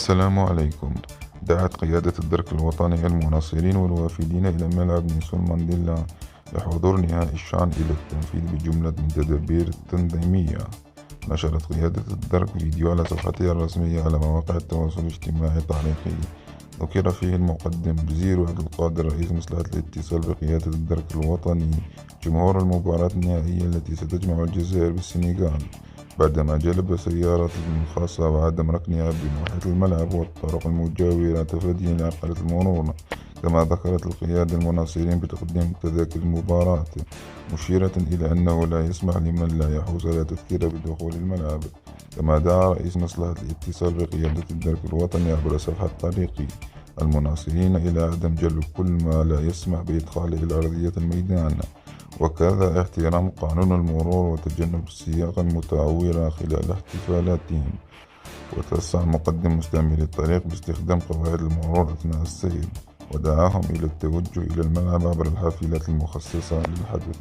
السلام عليكم. دعت قيادة الدرك الوطني المناصرين والوافدين إلى ملعب نيلسون مانديلا لحضور نهائي الشان إلى التنفيذ بجملة من تدابير تنظيمية. نشرت قيادة الدرك فيديو على صفحتها الرسمية على مواقع التواصل الاجتماعي تعليقي ذكر فيه المقدم بزير عبد القادر رئيس مصلحة الاتصال بقيادة الدرك الوطني جمهور المباراة النهائية التي ستجمع الجزائر بالسنغال بعدما جلب سيارات خاصة وعدم ركنها بمحيط الملعب والطرق المجاورة تفاديا لعرقلة المرور. كما ذكرت القيادة المناصرين بتقديم تذاكر المباراة مشيرة إلى أنه لا يسمح لمن لا يحوز على تذكرة بدخول الملعب. كما دعا رئيس مصلحة الاتصال بقيادة الدرك الوطني عبر صفحة تعليقي المناصرين إلى عدم جلب كل ما لا يسمح بإدخاله إلى أرضية الميدان، وكذا احترام قانون المرور وتجنب السياقة المتعورة خلال احتفالاتهم. وتوسع مقدم مستعملي الطريق باستخدام قواعد المرور أثناء السير، ودعاهم إلى التوجه إلى الملعب عبر الحافلات المخصصة للحدث.